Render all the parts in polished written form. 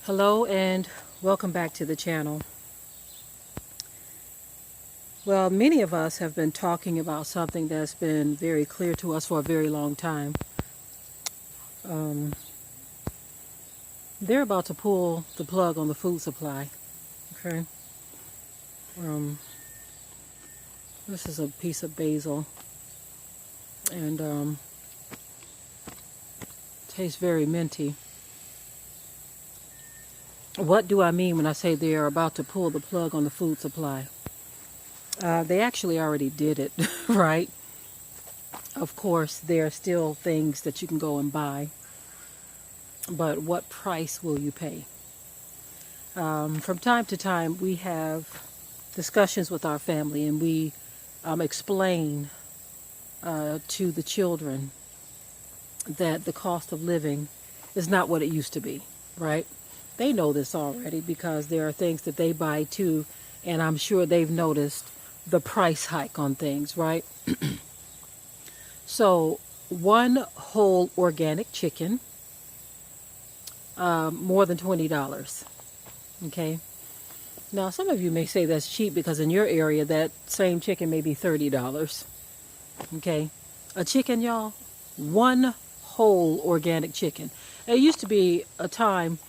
Hello and welcome back to the channel. Well, many of us have been talking about something that's been very clear to us for a very long time. They're about to pull the plug on the food supply. Okay. This is a piece of basil and tastes very minty. What do I mean when I say they are about to pull the plug on the food supply? They actually already did it, right? Of course, there are still things that you can go and buy, but what price will you pay? From time to time, we have discussions with our family, and we explain to the children that the cost of living is not what it used to be, right? They know this already because there are things that they buy too, and I'm sure they've noticed the price hike on things, right? So one whole organic chicken, more than $20. Okay. Now some of you may say that's cheap because in your area that same chicken may be $30. Okay. A chicken, y'all, one whole organic chicken. There used to be a time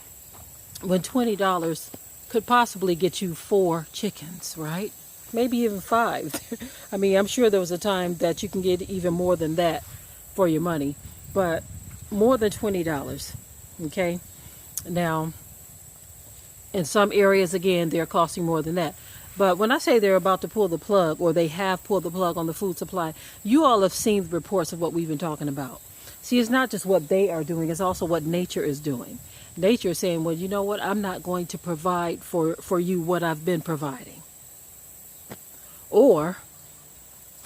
when $20 could possibly get you 4 chickens, right? Maybe even 5. I mean, I'm sure there was a time that you can get even more than that for your money, but more than $20. Okay. Now, in some areas, again, they're costing more than that. But when I say they're about to pull the plug, or they have pulled the plug on the food supply, you all have seen the reports of what we've been talking about. See, it's not just what they are doing, it's also what nature is doing. Nature is saying, well, you know what? I'm not going to provide for you what I've been providing. Or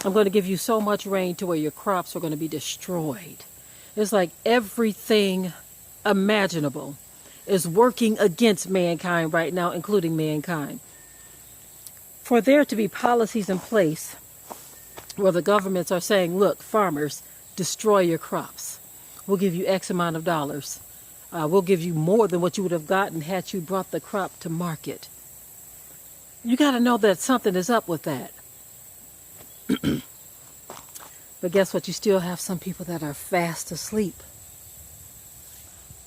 I'm going to give you so much rain to where your crops are going to be destroyed. It's like everything imaginable is working against mankind right now, including mankind. For there to be policies in place where the governments are saying, look, farmers, destroy your crops. We'll give you X amount of dollars. We'll give you more than what you would have gotten had you brought the crop to market. You got to know that something is up with that. But guess what? You still have some people that are fast asleep.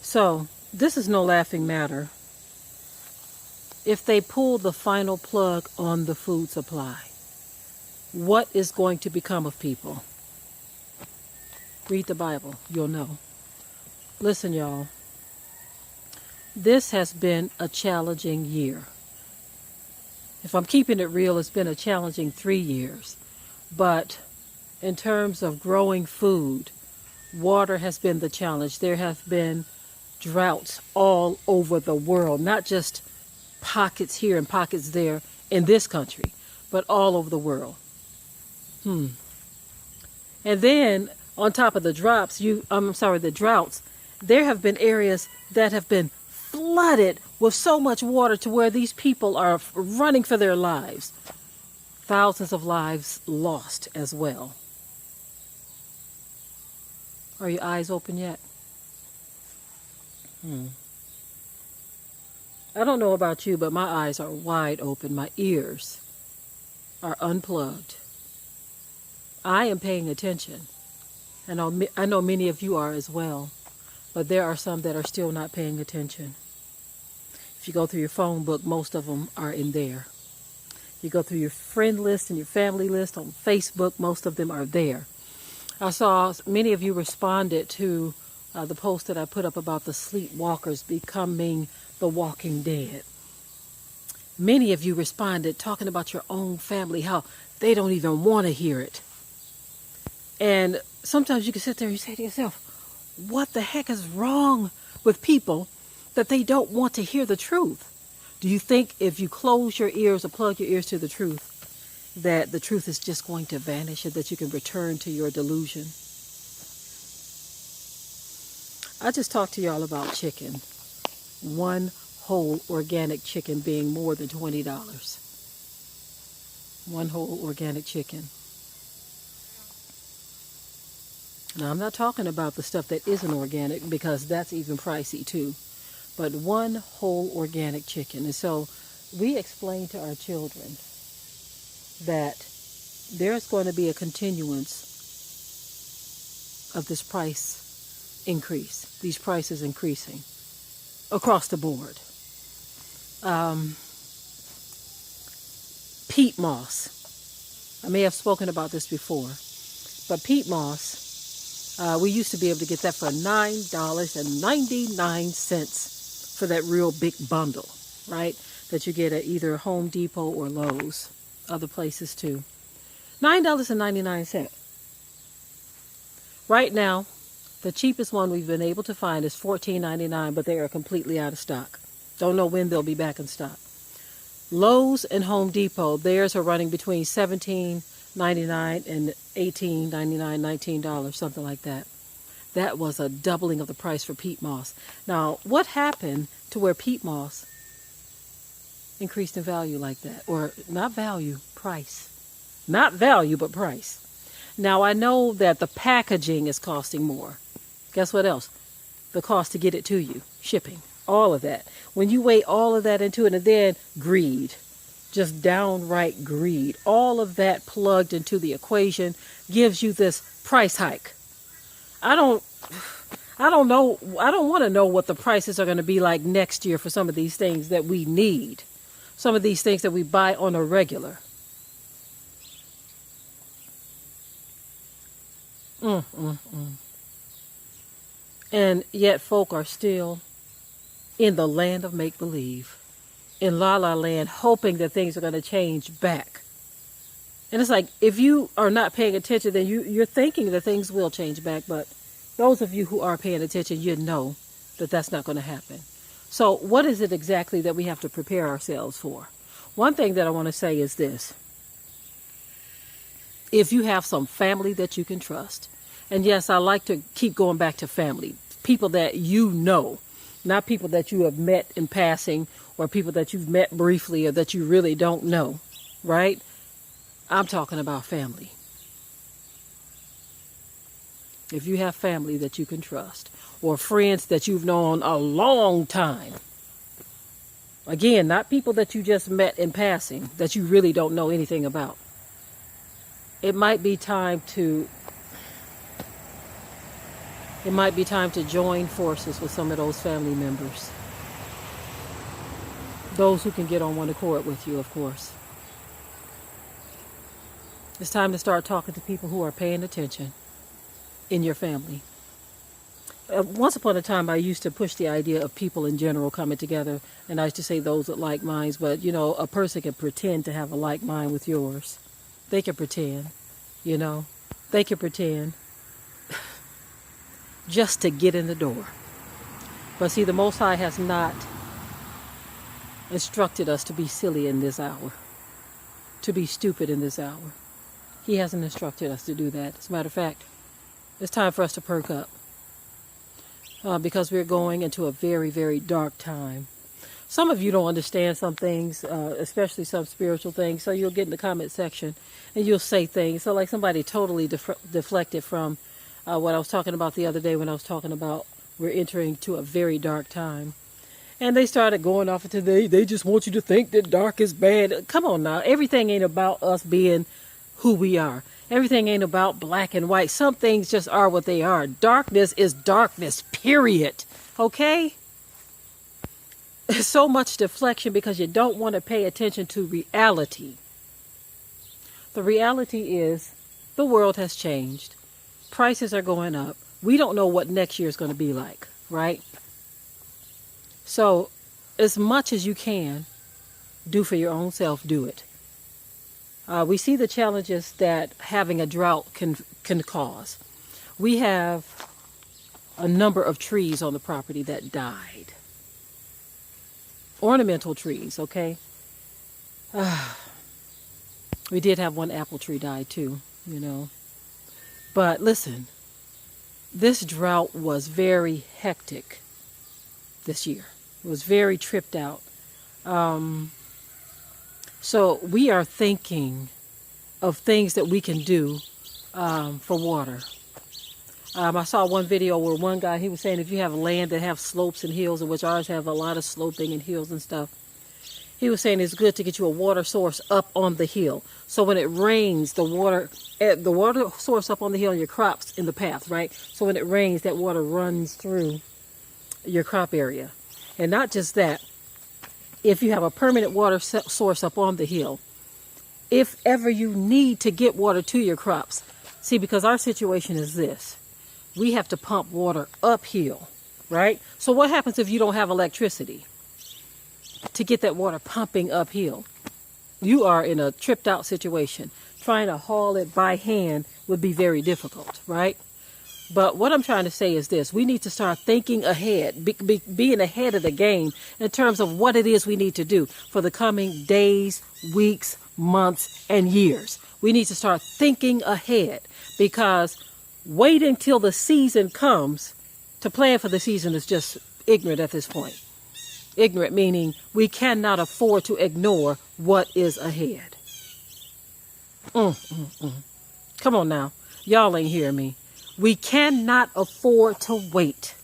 So this is no laughing matter. If they pull the final plug on the food supply, what is going to become of people? Read the Bible, you'll know. Listen, y'all. This has been a challenging year. If I'm keeping it real, it's been a challenging 3 years. But in terms of growing food, water has been the challenge. There have been droughts all over the world, not just pockets here and pockets there in this country, but all over the world. And then on top of the the droughts, there have been areas that have been flooded with so much water to where these people are running for their lives. Thousands of lives lost as well. Are your eyes open yet? I don't know about you, but my eyes are wide open. My ears are unplugged. I am paying attention. And I know many of you are as well. But there are some that are still not paying attention. If you go through your phone book, most of them are in there. You go through your friend list and your family list on Facebook, most of them are there. I saw many of you responded to the post that I put up about the sleepwalkers becoming the walking dead. Many of you responded talking about your own family, how they don't even want to hear it. And sometimes you can sit there and you say to yourself, what the heck is wrong with people that they don't want to hear the truth? Do you think if you close your ears or plug your ears to the truth, that the truth is just going to vanish and that you can return to your delusion? I just talked to y'all about chicken. One whole organic chicken being more than $20. One whole organic chicken. Now, I'm not talking about the stuff that isn't organic because that's even pricey too. but one whole organic chicken. And so we explain to our children that there's going to be a continuance of this price increase, these prices increasing across the board. Peat moss. I may have spoken about this before, but peat moss, we used to be able to get that for $9.99 for that real big bundle, right? That you get at either Home Depot or Lowe's, other places too. $9.99. Right now, the cheapest one we've been able to find is $14.99, but they are completely out of stock. Don't know when they'll be back in stock. Lowe's and Home Depot, theirs are running between $17.99 and $18.99, $19, something like that. That was a doubling of the price for peat moss. Now, what happened to where peat moss increased in value like that? Or not value, price. Not value, but price. Now, I know that the packaging is costing more. Guess what else? The cost to get it to you, shipping, all of that. When you weigh all of that into it, and then greed, just downright greed, all of that plugged into the equation gives you this price hike. I don't know. I don't want to know what the prices are going to be like next year for some of these things that we need. Some of these things that we buy on a regular. And yet folk are still in the land of make-believe, in la-la land, hoping that things are going to change back. And it's like, if you are not paying attention, then you're thinking that things will change back. But those of you who are paying attention, you know that that's not going to happen. So what is it exactly that we have to prepare ourselves for? One thing that I want to say is this. If you have some family that you can trust, and yes, I like to keep going back to family, people that you know, not people that you have met in passing or people that you've met briefly or that you really don't know, right? I'm talking about family. If you have family that you can trust or friends that you've known a long time, again, not people that you just met in passing that you really don't know anything about, it might be time to join forces with some of those family members. Those who can get on one accord with you, of course. It's time to start talking to people who are paying attention in your family. Once upon a time, I used to push the idea of people in general coming together, and I used to say those with like minds, but, you know, a person can pretend to have a like mind with yours. They can pretend, you know. They can pretend just to get in the door. But see, the Most High has not instructed us to be silly in this hour, to be stupid in this hour. He hasn't instructed us to do that. As a matter of fact, it's time for us to perk up because we're going into a very, very dark time. Some of you don't understand some things, especially some spiritual things, so you'll get in the comment section and you'll say things. So like somebody totally deflected from what I was talking about the other day when I was talking about we're entering to a very dark time. And they started going off into they just want you to think that dark is bad. Come on now. Everything ain't about us being who we are. Everything ain't about black and white. Some things just are what they are. Darkness is darkness, period. Okay? So much deflection because you don't want to pay attention to reality. The reality is the world has changed. Prices are going up. We don't know what next year is going to be like, right? So as much as you can do for your own self, do it. We see the challenges that having a drought can cause. We have a number of trees on the property that died. Ornamental trees, okay? We did have one apple tree die too, you know. But listen, this drought was very hectic this year. It was very tripped out. So we are thinking of things that we can do for water. I saw one video where one guy, he was saying if you have land that have slopes and hills, in which ours have a lot of sloping and hills and stuff, he was saying it's good to get you a water source up on the hill. So when it rains, the water source up on the hill and your crops in the path, right? So when it rains, that water runs through your crop area. And not just that, if you have a permanent water source up on the hill, if ever you need to get water to your crops, see, because our situation is this, we have to pump water uphill, right? So what happens if you don't have electricity to get that water pumping uphill? You are in a tripped out situation. Trying to haul it by hand would be very difficult, right? But what I'm trying to say is this: we need to start thinking ahead, being ahead of the game in terms of what it is we need to do for the coming days, weeks, months, and years. We need to start thinking ahead, because waiting till the season comes to plan for the season is just ignorant at this point. Ignorant meaning we cannot afford to ignore what is ahead. Come on now. Y'all ain't hear me. We cannot afford to wait.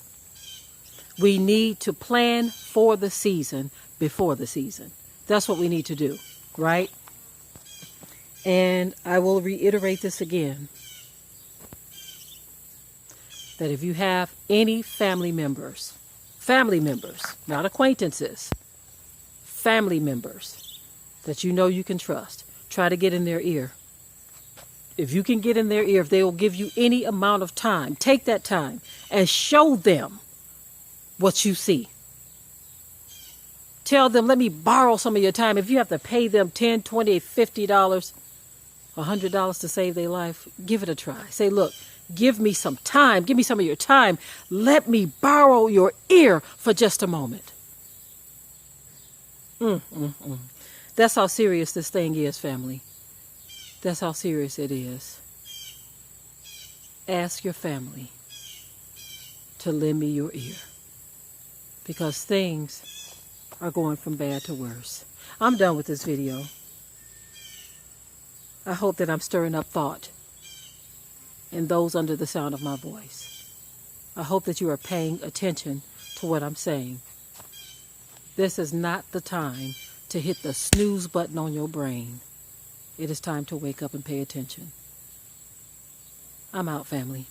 We need to plan for the season before the season. That's what we need to do, right? And I will reiterate this again, that if you have any family members, not acquaintances, family members that you know you can trust, try to get in their ear. If you can get in their ear, if they will give you any amount of time, take that time and show them what you see. Tell them, let me borrow some of your time. If you have to pay them $10, $20, $50, $100 to save their life, give it a try. Say, look, give me some time. Give me some of your time. Let me borrow your ear for just a moment. That's how serious this thing is, family. That's how serious it is. Ask your family to lend me your ear, because things are going from bad to worse. I'm done with this video. I hope that I'm stirring up thought in those under the sound of my voice. I hope that you are paying attention to what I'm saying. This is not the time to hit the snooze button on your brain. It is time to wake up and pay attention. I'm out, family.